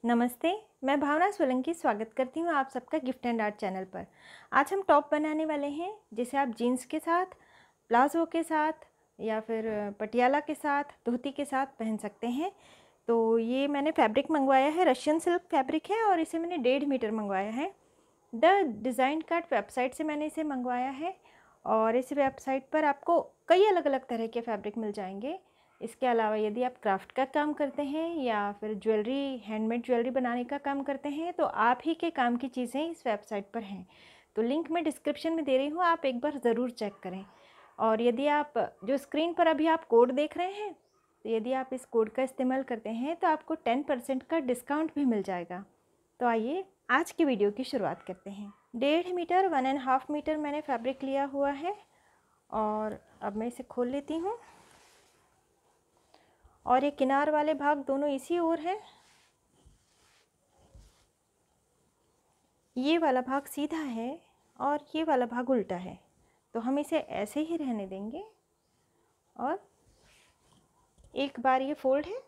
नमस्ते, मैं भावना सोलंकी स्वागत करती हूँ आप सबका गिफ्ट एंड आर्ट चैनल पर। आज हम टॉप बनाने वाले हैं जिसे आप जीन्स के साथ, प्लाजो के साथ या फिर पटियाला के साथ, धोती के साथ पहन सकते हैं। तो ये मैंने फैब्रिक मंगवाया है, रशियन सिल्क फैब्रिक है और इसे मैंने 1.5 मीटर मंगवाया है। द डिज़ाइन कट वेबसाइट से मैंने इसे मंगवाया है और इस वेबसाइट पर आपको कई अलग अलग तरह के फैब्रिक मिल जाएंगे। इसके अलावा यदि आप क्राफ्ट का काम करते हैं या फिर ज्वेलरी, हैंडमेड ज्वेलरी बनाने का काम करते हैं तो आप ही के काम की चीज़ें इस वेबसाइट पर हैं। तो लिंक मैं डिस्क्रिप्शन में दे रही हूँ, आप एक बार ज़रूर चेक करें। और यदि आप जो स्क्रीन पर अभी आप कोड देख रहे हैं, तो यदि आप इस कोड का इस्तेमाल करते हैं तो आपको 10% का डिस्काउंट भी मिल जाएगा। तो आइए आज की वीडियो की शुरुआत करते हैं। 1.5 मीटर 1.5 मीटर मैंने फैब्रिक लिया हुआ है और अब मैं इसे खोल लेती हूँ। और ये किनार वाले भाग दोनों इसी ओर हैं। ये वाला भाग सीधा है और ये वाला भाग उल्टा है, तो हम इसे ऐसे ही रहने देंगे। और एक बार ये फोल्ड है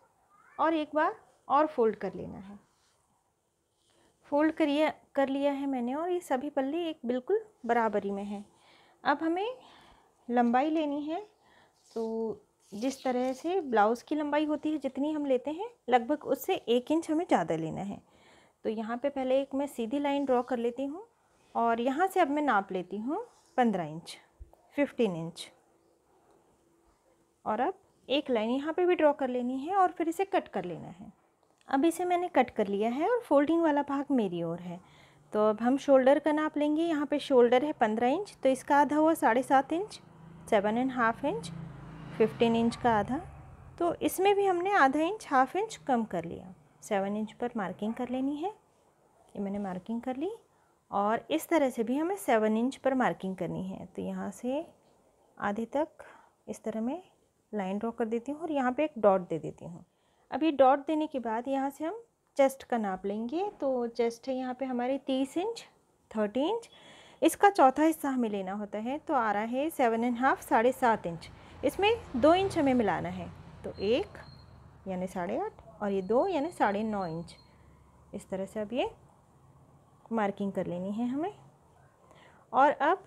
और एक बार और फोल्ड कर लेना है। फोल्ड कर लिया है मैंने और ये सभी पल्ले एक बिल्कुल बराबरी में हैं। अब हमें लंबाई लेनी है, तो जिस तरह से ब्लाउज़ की लंबाई होती है जितनी हम लेते हैं, लगभग उससे 1 इंच हमें ज़्यादा लेना है। तो यहाँ पे पहले एक मैं सीधी लाइन ड्रॉ कर लेती हूँ और यहाँ से अब मैं नाप लेती हूँ 15 इंच, 15 इंच। और अब एक लाइन यहाँ पे भी ड्रॉ कर लेनी है और फिर इसे कट कर लेना है। अब इसे मैंने कट कर लिया है और फोल्डिंग वाला भाग मेरी ओर है। तो अब हम शोल्डर का नाप लेंगे। यहाँ पे शोल्डर है 15 इंच, तो इसका आधा हुआ 7.5 इंच, 7.5 इंच, 15 इंच का आधा। तो इसमें भी हमने आधा इंच, हाफ इंच कम कर लिया। 7 इंच पर मार्किंग कर लेनी है। ये मैंने मार्किंग कर ली और इस तरह से भी हमें 7 इंच पर मार्किंग करनी है। तो यहाँ से आधे तक इस तरह में लाइन ड्रॉ कर देती हूँ और यहाँ पे एक डॉट दे देती हूँ। अब ये डॉट देने के बाद यहाँ से हम चेस्ट का नाप लेंगे। तो चेस्ट है यहाँ पे हमारे 30 इंच, 30 इंच। इसका चौथा हिस्सा हमें लेना होता है, तो आ रहा है 7.5, 7.5 इंच। इसमें 2 इंच हमें मिलाना है, तो 1 यानी 8.5 और ये 2 यानी 9.5 इंच। इस तरह से अब ये मार्किंग कर लेनी है हमें। और अब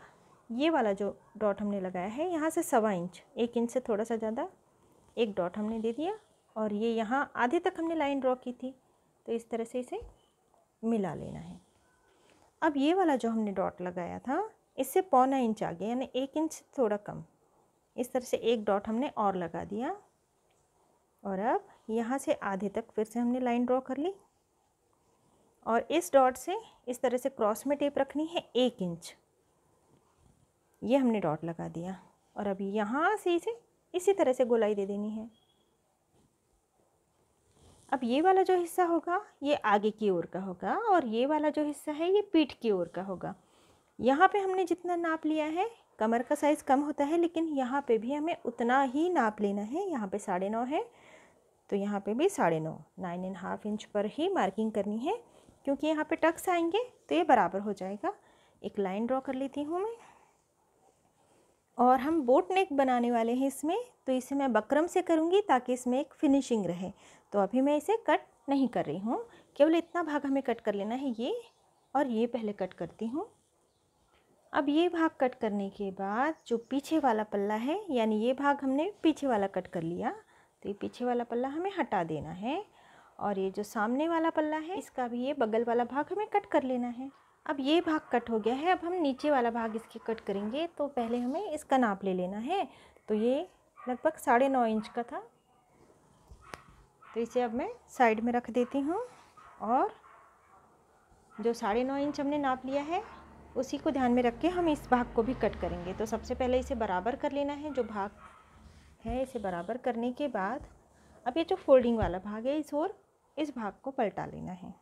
ये वाला जो डॉट हमने लगाया है, यहाँ से 1.25 इंच, 1 इंच से थोड़ा सा ज़्यादा एक डॉट हमने दे दिया और ये यहाँ आधे तक हमने लाइन ड्रॉ की थी, तो इस तरह से इसे मिला लेना है। अब ये वाला जो हमने डॉट लगाया था, इससे 0.25 इंच आगे यानी 1 इंच से थोड़ा कम, इस तरह से एक डॉट हमने और लगा दिया। और अब यहाँ से आधे तक फिर से हमने लाइन ड्रॉ कर ली और इस डॉट से इस तरह से क्रॉस में टेप रखनी है 1 इंच। ये हमने डॉट लगा दिया और अभी यहाँ से इसे इसी तरह से गोलाई दे देनी है। अब ये वाला जो हिस्सा होगा ये आगे की ओर का होगा और ये वाला जो हिस्सा है ये पीठ की ओर का होगा। यहाँ पे हमने जितना नाप लिया है, कमर का साइज़ कम होता है लेकिन यहाँ पे भी हमें उतना ही नाप लेना है। यहाँ पे 9.5 है, तो यहाँ पे भी 9.5, 9.5 इंच पर ही मार्किंग करनी है, क्योंकि यहाँ पे टक्स आएंगे तो ये बराबर हो जाएगा। एक लाइन ड्रॉ कर लेती हूँ मैं। और हम बोट नेक बनाने वाले हैं इसमें, तो इसे मैं बकरम से करूँगी ताकि इसमें एक फिनिशिंग रहे। तो अभी मैं इसे कट नहीं कर रही हूँ, केवल इतना भाग हमें कट कर लेना है, ये और ये पहले कट करती हूँ। अब ये भाग कट करने के बाद जो पीछे वाला पल्ला है, यानी ये भाग हमने पीछे वाला कट कर लिया, तो ये पीछे वाला पल्ला हमें हटा देना है। और ये जो सामने वाला पल्ला है, इसका भी ये बगल वाला भाग हमें कट कर लेना है। अब ये भाग कट हो गया है, अब हम नीचे वाला भाग इसके कट करेंगे। तो पहले हमें इसका नाप ले लेना है। तो ये लगभग 9.5 इंच का था, तो इसे अब मैं साइड में रख देती हूँ। और जो 9.5 इंच हमने नाप लिया है उसी को ध्यान में रख के हम इस भाग को भी कट करेंगे। तो सबसे पहले इसे बराबर कर लेना है, जो भाग है इसे बराबर करने के बाद अब ये जो फोल्डिंग वाला भाग है इस भाग को पलटा लेना है।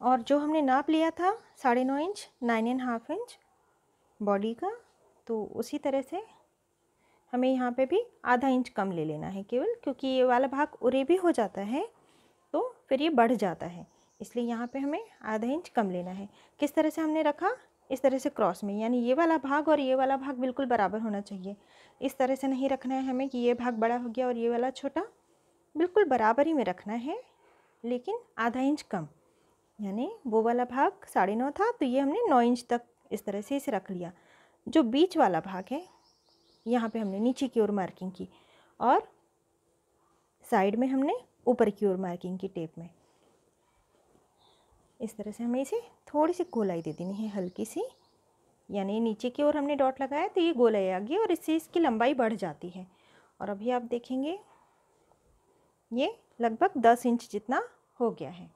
और जो हमने नाप लिया था 9.5 इंच, 9.5 इंच बॉडी का, तो उसी तरह से हमें यहाँ पे भी आधा इंच कम ले लेना है केवल, क्योंकि ये वाला भाग उरे भी हो जाता है तो फिर ये बढ़ जाता है, इसलिए यहाँ पे हमें आधा इंच कम लेना है। किस तरह से हमने रखा, इस तरह से क्रॉस में, यानी ये वाला भाग और ये वाला भाग बिल्कुल बराबर होना चाहिए। इस तरह से नहीं रखना है हमें कि ये भाग बड़ा हो गया और ये वाला छोटा, बिल्कुल बराबर ही में रखना है, लेकिन आधा इंच कम। यानी वो वाला भाग 9.5 था तो ये हमने 9 इंच तक इस तरह से इसे रख लिया। जो बीच वाला भाग है यहाँ पे हमने नीचे की ओर मार्किंग की और साइड में हमने ऊपर की ओर मार्किंग की टेप में। इस तरह से हमें इसे थोड़ी सी गोलाई दे देनी है, हल्की सी, यानी नीचे की ओर हमने डॉट लगाया तो ये गोलाई आ गई और इससे इसकी लंबाई बढ़ जाती है। और अभी आप देखेंगे ये लगभग 10 इंच जितना हो गया है।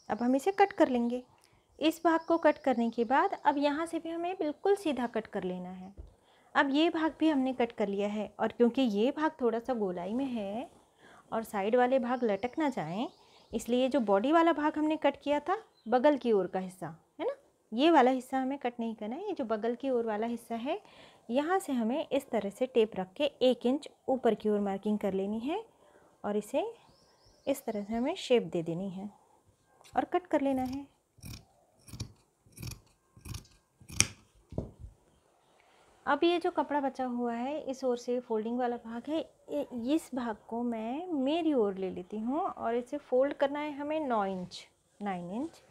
अब हम इसे कट कर लेंगे। इस भाग को कट करने के बाद अब यहाँ से भी हमें बिल्कुल सीधा कट कर लेना है। अब ये भाग भी हमने कट कर लिया है और क्योंकि ये भाग थोड़ा सा गोलाई में है और साइड वाले भाग लटक ना जाएं, इसलिए जो बॉडी वाला भाग हमने कट किया था, बगल की ओर का हिस्सा है ना, ये वाला हिस्सा हमें कट नहीं करना है। ये जो बगल की ओर वाला हिस्सा है, यहाँ से हमें इस तरह से टेप रख के 1 इंच ऊपर की ओर मार्किंग कर लेनी है और इसे इस तरह से हमें शेप दे देनी है और कट कर लेना है। अब ये जो कपड़ा बचा हुआ है, इस ओर से फोल्डिंग वाला भाग है, इस भाग को मैं मेरी ओर ले लेती हूँ और इसे फोल्ड करना है हमें 9 इंच।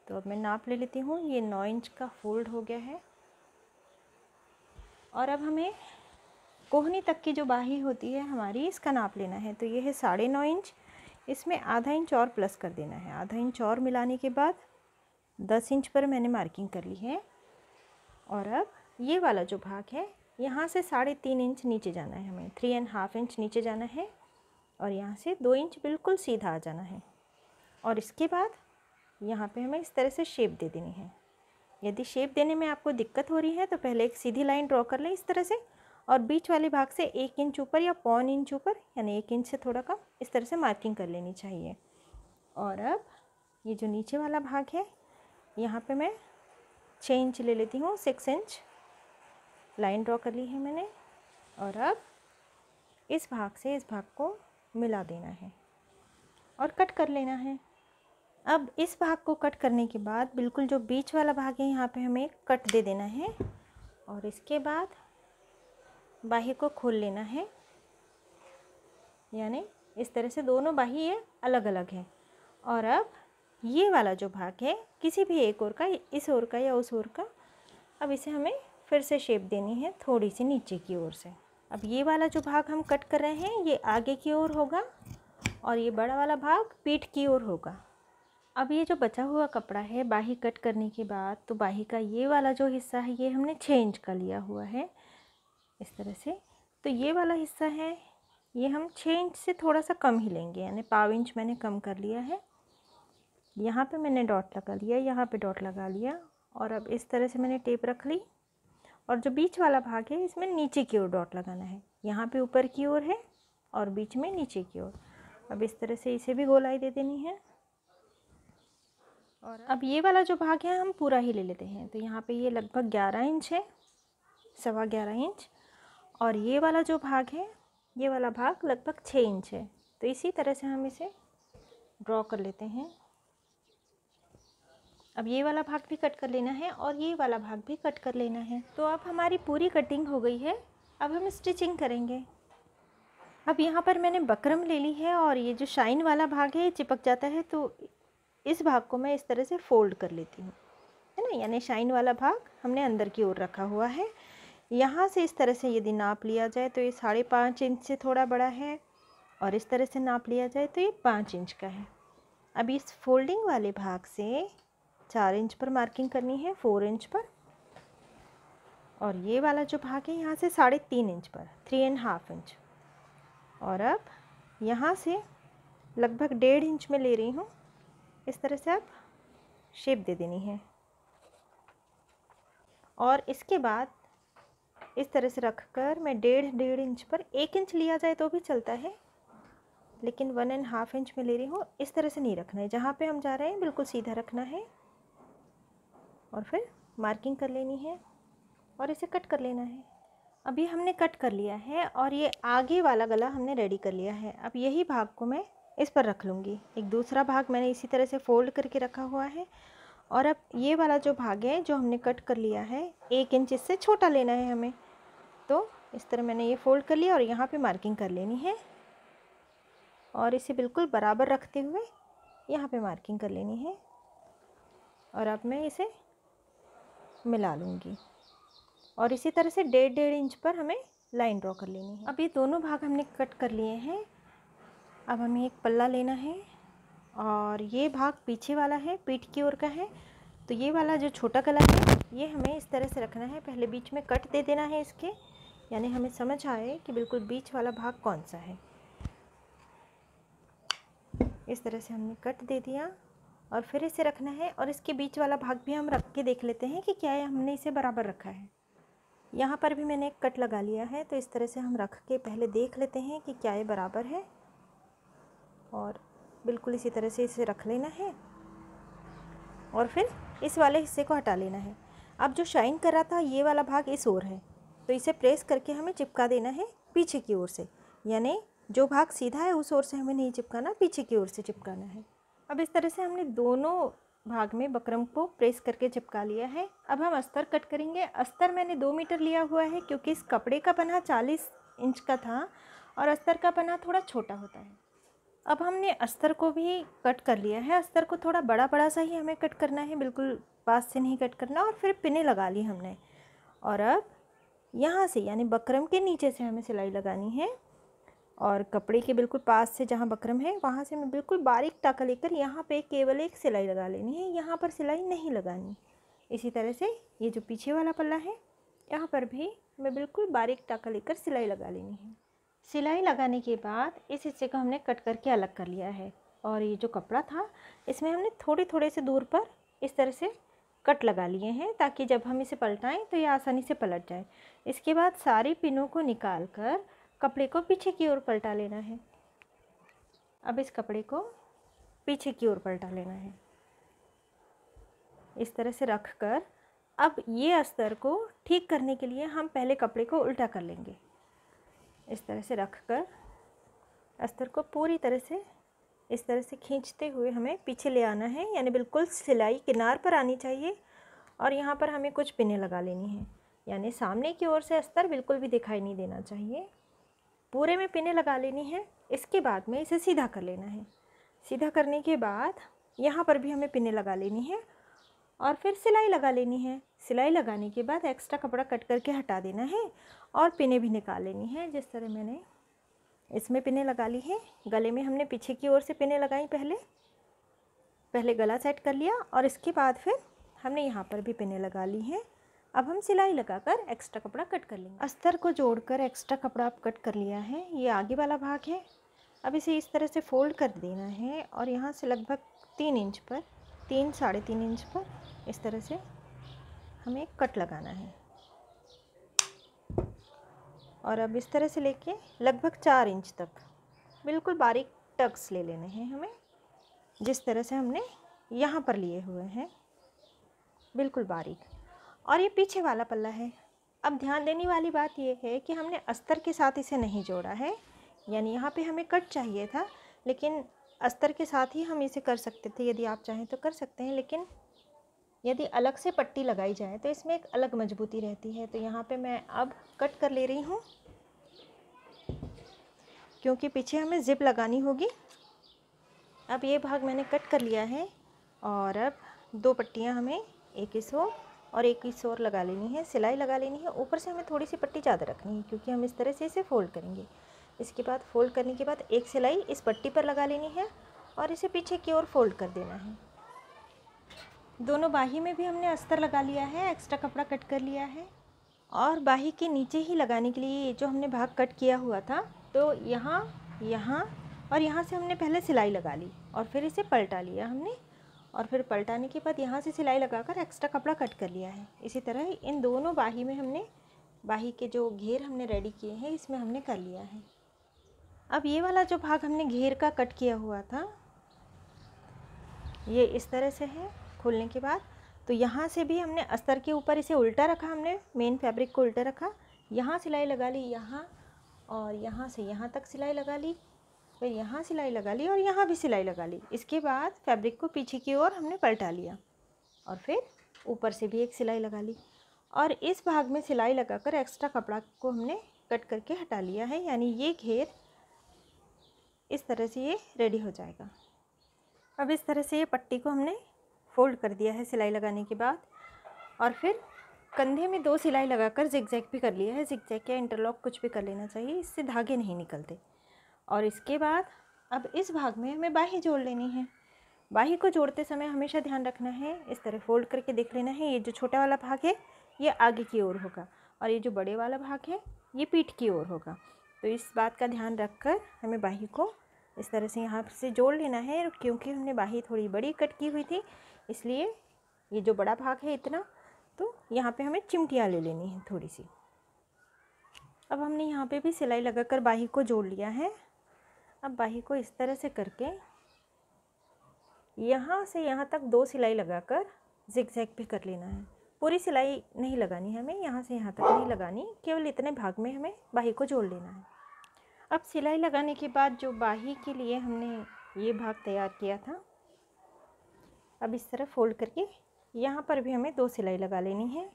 तो अब मैं नाप ले लेती हूँ, ये 9 इंच का फोल्ड हो गया है। और अब हमें कोहनी तक की जो बाही होती है हमारी, इसका नाप लेना है। तो ये है 9.5 इंच, इसमें आधा इंच और प्लस कर देना है। आधा इंच और मिलाने के बाद 10 इंच पर मैंने मार्किंग कर ली है। और अब ये वाला जो भाग है, यहाँ से 3.5 इंच नीचे जाना है हमें, 3.5 इंच नीचे जाना है और यहाँ से 2 इंच बिल्कुल सीधा आ जाना है। और इसके बाद यहाँ पे हमें इस तरह से शेप दे देनी है। यदि शेप देने में आपको दिक्कत हो रही है तो पहले एक सीधी लाइन ड्रॉ कर लें इस तरह से, और बीच वाले भाग से 1 इंच ऊपर या 0.25 इंच ऊपर, यानी 1 इंच से थोड़ा कम, इस तरह से मार्किंग कर लेनी चाहिए। और अब ये जो नीचे वाला भाग है, यहाँ पे मैं 6 इंच ले लेती हूँ, 6 इंच लाइन ड्रॉ कर ली है मैंने। और अब इस भाग से इस भाग को मिला देना है और कट कर लेना है। अब इस भाग को कट करने के बाद बिल्कुल जो बीच वाला भाग है, यहाँ पे हमें कट दे देना है और इसके बाद बाही को खोल लेना है, यानी इस तरह से दोनों बाही ये अलग अलग हैं। और अब ये वाला जो भाग है, किसी भी एक ओर का, इस ओर का या उस ओर का, अब इसे हमें फिर से शेप देनी है थोड़ी सी नीचे की ओर से। अब ये वाला जो भाग हम कट कर रहे हैं, ये आगे की ओर होगा और ये बड़ा वाला भाग पीठ की ओर होगा। अब ये जो बचा हुआ कपड़ा है बाही कट करने के बाद, तो बाही का ये वाला जो हिस्सा है, ये हमने 6 इंच का लिया हुआ है इस तरह से। तो ये वाला हिस्सा है, ये हम 6 इंच से थोड़ा सा कम ही लेंगे, यानी 1/4 इंच मैंने कम कर लिया है। यहाँ पे मैंने डॉट लगा लिया, यहाँ पे डॉट लगा लिया और अब इस तरह से मैंने टेप रख ली। और जो बीच वाला भाग है, इसमें नीचे की ओर डॉट लगाना है, यहाँ पे ऊपर की ओर है और बीच में नीचे की ओर। अब इस तरह से इसे भी गोलाई दे देनी है। और अब ये वाला जो भाग है हम पूरा ही ले लेते हैं। तो यहाँ पे ये लगभग 11 इंच है, 11.25 इंच। और ये वाला जो भाग है, ये वाला भाग लगभग 6 इंच है। तो इसी तरह से हम इसे ड्रॉ कर लेते हैं। अब ये वाला भाग भी कट कर लेना है और ये वाला भाग भी कट कर लेना है। तो अब हमारी पूरी कटिंग हो गई है। अब हम स्टिचिंग करेंगे। अब यहाँ पर मैंने बकरम ले ली है और ये जो शाइन वाला भाग है, ये चिपक जाता है, तो इस भाग को मैं इस तरह से फोल्ड कर लेती हूँ, है ना। यानी शाइन वाला भाग हमने अंदर की ओर रखा हुआ है। यहाँ से इस तरह से यदि नाप लिया जाए तो ये 5.5 इंच से थोड़ा बड़ा है और इस तरह से नाप लिया जाए तो ये 5 इंच का है। अब इस फोल्डिंग वाले भाग से 4 इंच पर मार्किंग करनी है, 4 इंच पर। और ये वाला जो भाग है, यहाँ से 3.5 इंच पर, 3.5 इंच। और अब यहाँ से लगभग 1.5 इंच में ले रही हूँ, इस तरह से आप शेप दे देनी है। और इसके बाद इस तरह से रखकर मैं 1.5 इंच पर, 1 इंच लिया जाए तो भी चलता है, लेकिन 1.5 इंच में ले रही हूँ। इस तरह से नहीं रखना है, जहाँ पे हम जा रहे हैं बिल्कुल सीधा रखना है और फिर मार्किंग कर लेनी है और इसे कट कर लेना है। अभी हमने कट कर लिया है और ये आगे वाला गला हमने रेडी कर लिया है। अब यही भाग को मैं इस पर रख लूँगी। एक दूसरा भाग मैंने इसी तरह से फोल्ड करके रखा हुआ है और अब ये वाला जो भाग है जो हमने कट कर लिया है 1 इंच इससे छोटा लेना है हमें। तो इस तरह मैंने ये फ़ोल्ड कर लिया और यहाँ पे मार्किंग कर लेनी है और इसे बिल्कुल बराबर रखते हुए यहाँ पे मार्किंग कर लेनी है और अब मैं इसे मिला लूँगी और इसी तरह से 1.5 इंच पर हमें लाइन ड्रॉ कर लेनी है। अब ये दोनों भाग हमने कट कर लिए हैं। अब हमें एक पल्ला लेना है और ये भाग पीछे वाला है, पीठ की ओर का है। तो ये वाला जो छोटा गला है ये हमें इस तरह से रखना है, पहले बीच में कट दे देना है इसके, यानी हमें समझ आए कि बिल्कुल बीच वाला भाग कौन सा है। इस तरह से हमने कट दे दिया और फिर इसे रखना है और इसके बीच वाला भाग भी हम रख के देख लेते हैं कि क्या है, हमने इसे बराबर रखा है। यहाँ पर भी मैंने एक कट लगा लिया है, तो इस तरह से हम रख के पहले देख लेते हैं कि क्या ये बराबर है और बिल्कुल इसी तरह से इसे रख लेना है और फिर इस वाले हिस्से को हटा लेना है। अब जो शाइन कर रहा था ये वाला भाग इस ओर है, तो इसे प्रेस करके हमें चिपका देना है पीछे की ओर से, यानी जो भाग सीधा है उस ओर से हमें नहीं चिपकाना, पीछे की ओर से चिपकाना है। अब इस तरह से हमने दोनों भाग में बकरम को प्रेस करके चिपका लिया है। अब हम अस्तर कट करेंगे। अस्तर मैंने 2 मीटर लिया हुआ है क्योंकि इस कपड़े का पन्ना 40 इंच का था और अस्तर का पन्ना थोड़ा छोटा होता है। अब हमने अस्तर को भी कट कर लिया है। अस्तर को थोड़ा बड़ा बड़ा सा ही हमें कट करना है, बिल्कुल पास से नहीं कट करना। और फिर पिने लगा ली हमने और अब यहाँ से यानी बकरम के नीचे से हमें सिलाई लगानी है और कपड़े के बिल्कुल पास से जहाँ बकरम है वहाँ से मैं बिल्कुल बारीक टाका लेकर यहाँ पे केवल एक सिलाई लगा लेनी है, यहाँ पर सिलाई नहीं लगानी। इसी तरह से ये जो पीछे वाला पल्ला है यहाँ पर भी मैं बिल्कुल बारीक टाका लेकर सिलाई लगा लेनी है। सिलाई लगाने के बाद इस हिस्से को हमने कट करके अलग कर लिया है और ये जो कपड़ा था इसमें हमने थोड़े से दूर पर इस तरह से कट लगा लिए हैं ताकि जब हम इसे पलटाएं तो ये आसानी से पलट जाए। इसके बाद सारी पिनों को निकाल कर कपड़े को पीछे की ओर पलटा लेना है। अब इस कपड़े को पीछे की ओर पलटा लेना है इस तरह से रख कर। अब ये अस्तर को ठीक करने के लिए हम पहले कपड़े को उल्टा कर लेंगे। इस तरह से रख कर अस्तर को पूरी तरह से इस तरह से खींचते हुए हमें पीछे ले आना है, यानी बिल्कुल सिलाई किनार पर आनी चाहिए और यहाँ पर हमें कुछ पिनें लगा लेनी है, यानी सामने की ओर से अस्तर बिल्कुल भी दिखाई नहीं देना चाहिए। पूरे में पिनें लगा लेनी है। इसके बाद में इसे सीधा कर लेना है। सीधा करने के बाद यहाँ पर भी हमें पिनें लगा लेनी है और फिर सिलाई लगा लेनी है। सिलाई लगाने के बाद एक्स्ट्रा कपड़ा कट करके हटा देना है और पिनें भी निकाल लेनी है। जिस तरह मैंने इसमें पिनें लगा ली है। गले में हमने पीछे की ओर से पिनें लगाई, पहले गला सेट कर लिया और इसके बाद फिर हमने यहाँ पर भी पिनें लगा ली हैं। अब हम सिलाई लगाकर एक्स्ट्रा कपड़ा कट कर लेंगे। अस्तर को जोड़कर एक्स्ट्रा कपड़ा आप कट कर लिया है, ये आगे वाला भाग है। अब इसे इस तरह से फोल्ड कर देना है और यहाँ से लगभग 3 इंच पर, 3 साढ़े 3 इंच पर इस तरह से हमें कट लगाना है और अब इस तरह से लेके लगभग 4 इंच तक बिल्कुल बारीक टक्स ले लेने हैं हमें, जिस तरह से हमने यहाँ पर लिए हुए हैं, बिल्कुल बारीक। और ये पीछे वाला पल्ला है। अब ध्यान देने वाली बात ये है कि हमने अस्तर के साथ इसे नहीं जोड़ा है, यानी यहाँ पे हमें कट चाहिए था लेकिन अस्तर के साथ ही हम इसे कर सकते थे। यदि आप चाहें तो कर सकते हैं, लेकिन यदि अलग से पट्टी लगाई जाए तो इसमें एक अलग मजबूती रहती है। तो यहाँ पे मैं अब कट कर ले रही हूँ क्योंकि पीछे हमें ज़िप लगानी होगी। अब ये भाग मैंने कट कर लिया है और अब 2 पट्टियाँ हमें एक इस ओर और एक इस ओर लगा लेनी है, सिलाई लगा लेनी है। ऊपर से हमें थोड़ी सी पट्टी ज़्यादा रखनी है क्योंकि हम इस तरह से इसे फ़ोल्ड करेंगे। इसके बाद फ़ोल्ड करने के बाद एक सिलाई इस पट्टी पर लगा लेनी है और इसे पीछे की ओर फ़ोल्ड कर देना है। दोनों बाही में भी हमने अस्तर लगा लिया है, एक्स्ट्रा कपड़ा कट कर लिया है और बाही के नीचे ही लगाने के लिए जो हमने भाग कट किया हुआ था, तो यहाँ और यहाँ से हमने पहले सिलाई लगा ली और फिर इसे पलटा लिया हमने और फिर पलटाने के बाद यहाँ से सिलाई लगाकर एक्स्ट्रा कपड़ा कट कर लिया है। इसी तरह इन दोनों बाही में हमने बाही के जो घेर हमने रेडी किए हैं इसमें हमने कर लिया है। अब ये वाला जो भाग हमने घेर का कट किया हुआ था ये इस तरह से है खोलने के बाद। तो यहाँ से भी हमने अस्तर के ऊपर इसे उल्टा रखा, हमने मेन फैब्रिक को उल्टा रखा, यहाँ सिलाई लगा ली, यहाँ और यहाँ से यहाँ तक सिलाई लगा ली, फिर यहाँ सिलाई लगा ली और यहाँ भी सिलाई लगा ली। इसके बाद फैब्रिक को पीछे की ओर हमने पलटा लिया और फिर ऊपर से भी एक सिलाई लगा ली और इस भाग में सिलाई लगाकर एक्स्ट्रा कपड़ा को हमने कट करके हटा लिया है। यानी ये घेर इस तरह से ये रेडी हो जाएगा। अब इस तरह से ये पट्टी को हमने फोल्ड कर दिया है सिलाई लगाने के बाद और फिर कंधे में 2 सिलाई लगाकर जिगजैग भी कर लिया है। जिगजैग या इंटरलॉक कुछ भी कर लेना चाहिए, इससे धागे नहीं निकलते। और इसके बाद अब इस भाग में हमें बाही जोड़ लेनी है। बाही को जोड़ते समय हमेशा ध्यान रखना है, इस तरह फोल्ड करके देख लेना है। ये जो छोटा वाला भाग है ये आगे की ओर होगा और ये जो बड़े वाला भाग है ये पीठ की ओर होगा। तो इस बात का ध्यान रखकर हमें बाही को इस तरह से यहाँ से जोड़ लेना है। क्योंकि हमने बाही थोड़ी बड़ी कट की हुई थी इसलिए ये जो बड़ा भाग है इतना, तो यहाँ पे हमें चिमटियाँ ले लेनी है थोड़ी सी। अब हमने यहाँ पे भी सिलाई लगाकर बाही को जोड़ लिया है। अब बाही को इस तरह से करके यहाँ से यहाँ तक 2 सिलाई लगाकर जिगजैग भी कर लेना है। पूरी सिलाई नहीं लगानी हमें, यहाँ से यहाँ तक नहीं लगानी, केवल इतने भाग में हमें बाही को जोड़ लेना है। अब सिलाई लगाने के बाद जो बाही के लिए हमने ये भाग तैयार किया था, अब इस तरह फोल्ड करके यहाँ पर भी हमें 2 सिलाई लगा लेनी है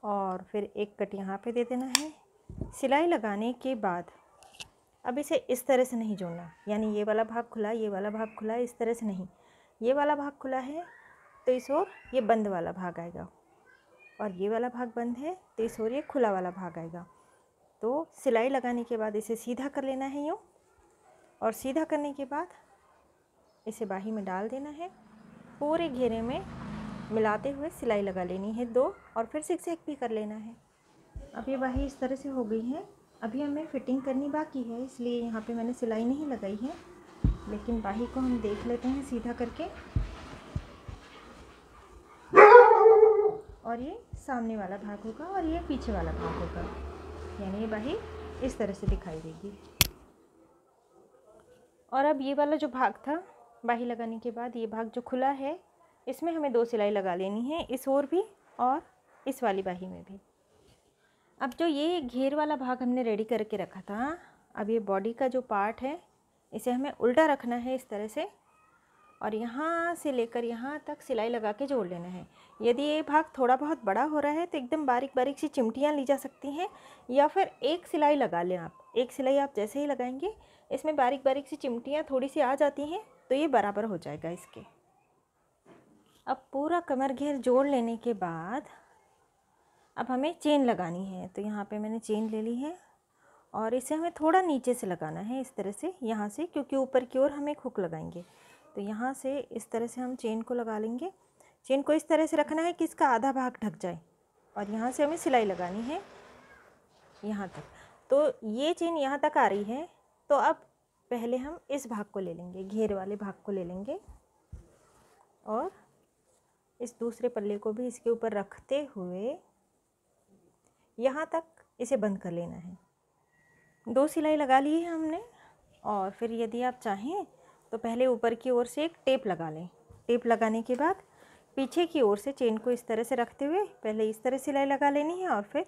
और फिर एक कट यहाँ पे दे देना है। सिलाई लगाने के बाद अब इसे इस तरह से नहीं जोड़ना, यानी ये वाला भाग खुला, ये वाला भाग खुला, इस तरह से नहीं। ये वाला भाग खुला है तो इस ओर ये बंद वाला भाग आएगा और ये वाला भाग बंद है तो इस ओर ये खुला वाला भाग आएगा। तो सिलाई लगाने के बाद इसे सीधा कर लेना है यूँ, और सीधा करने के बाद इसे बाही में डाल देना है। पूरे घेरे में मिलाते हुए सिलाई लगा लेनी है 2 और फिर जिगजैग भी कर लेना है। अब ये बाही इस तरह से हो गई है। अभी हमें फिटिंग करनी बाकी है, इसलिए यहाँ पे मैंने सिलाई नहीं लगाई है, लेकिन बाही को हम देख लेते हैं सीधा करके। और ये सामने वाला भाग होगा और ये पीछे वाला भाग होगा, यानी ये बाही इस तरह से दिखाई देगी। और अब ये वाला जो भाग था बाही लगाने के बाद, ये भाग जो खुला है इसमें हमें 2 सिलाई लगा लेनी है, इस ओर भी और इस वाली बाही में भी। अब जो ये घेर वाला भाग हमने रेडी करके रखा था, अब ये बॉडी का जो पार्ट है इसे हमें उल्टा रखना है इस तरह से और यहाँ से लेकर यहाँ तक सिलाई लगा के जोड़ लेना है। यदि ये भाग थोड़ा बहुत बड़ा हो रहा है तो एकदम बारीक बारीक सी चिमटियाँ ली जा सकती हैं, या फिर एक सिलाई लगा लें आप। एक सिलाई आप जैसे ही लगाएंगे इसमें बारीक बारीक सी चिमटियाँ थोड़ी सी आ जाती हैं तो ये बराबर हो जाएगा इसके। अब पूरा कमर घेर जोड़ लेने के बाद अब हमें चेन लगानी है। तो यहाँ पे मैंने चेन ले ली है और इसे हमें थोड़ा नीचे से लगाना है इस तरह से, यहाँ से, क्योंकि ऊपर की ओर हम एक हुक लगाएंगे। तो यहाँ से इस तरह से हम चेन को लगा लेंगे। चेन को इस तरह से रखना है कि इसका आधा भाग ढक जाए और यहाँ से हमें सिलाई लगानी है यहाँ तक। तो ये चेन यहाँ तक आ रही है, तो अब पहले हम इस भाग को ले लेंगे, घेर वाले भाग को ले लेंगे और इस दूसरे पल्ले को भी इसके ऊपर रखते हुए यहाँ तक इसे बंद कर लेना है। 2 सिलाई लगा ली है हमने और फिर यदि आप चाहें तो पहले ऊपर की ओर से एक टेप लगा लें। टेप लगाने के बाद पीछे की ओर से चेन को इस तरह से रखते हुए पहले इस तरह सिलाई लगा लेनी है और फिर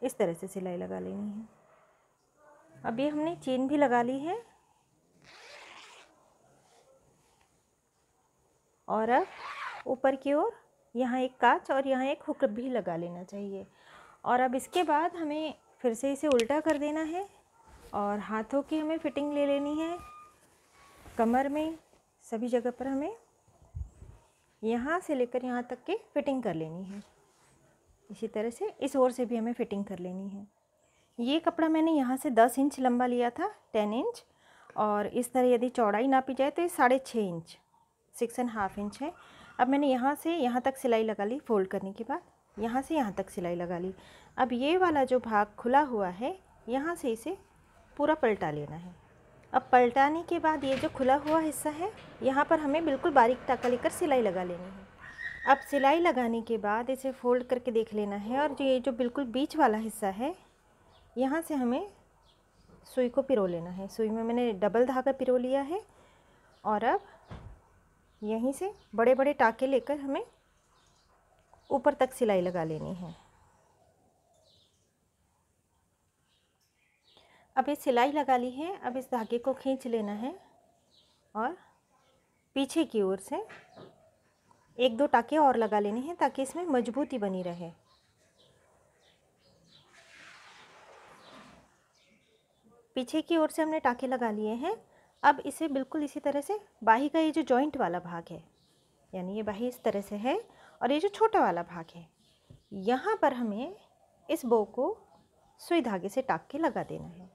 इस तरह से सिलाई लगा लेनी है। अभी हमने चेन भी लगा ली है और अब ऊपर की ओर यहाँ एक कांच और यहाँ एक हुक भी लगा लेना चाहिए। और अब इसके बाद हमें फिर से इसे उल्टा कर देना है और हाथों की हमें फिटिंग ले लेनी है। कमर में सभी जगह पर हमें यहाँ से लेकर यहाँ तक की फिटिंग कर लेनी है। इसी तरह से इस ओर से भी हमें फिटिंग कर लेनी है। ये कपड़ा मैंने यहाँ से 10 इंच लंबा लिया था, 10 इंच, और इस तरह यदि चौड़ाई नापी जाए तो ये 6.5 इंच, 6.5 इंच है। अब मैंने यहाँ से यहाँ तक सिलाई लगा ली, फोल्ड करने के बाद यहाँ से यहाँ तक सिलाई लगा ली। अब ये वाला जो भाग खुला हुआ है यहाँ से इसे पूरा पलटा लेना है। अब पलटाने के बाद ये जो खुला हुआ हिस्सा है यहाँ पर हमें बिल्कुल बारीक टाका लेकर सिलाई लगा लेनी है। अब सिलाई लगाने के बाद इसे फोल्ड करके देख लेना है और जो ये जो बिल्कुल बीच वाला हिस्सा है यहाँ से हमें सुई को पिरो लेना है। सुई में मैंने डबल धागा पिरो लिया है और अब यहीं से बड़े बड़े टाके लेकर हमें ऊपर तक सिलाई लगा लेनी है। अब ये सिलाई लगा ली है, अब इस धागे को खींच लेना है और पीछे की ओर से एक दो टाके और लगा लेने हैं ताकि इसमें मजबूती बनी रहे। पीछे की ओर से हमने टाके लगा लिए हैं। अब इसे बिल्कुल इसी तरह से बाही का ये जो जॉइंट वाला भाग है, यानी ये बाही इस तरह से है और ये जो छोटा वाला भाग है, यहाँ पर हमें इस बो को सुई धागे से टाक के लगा देना है।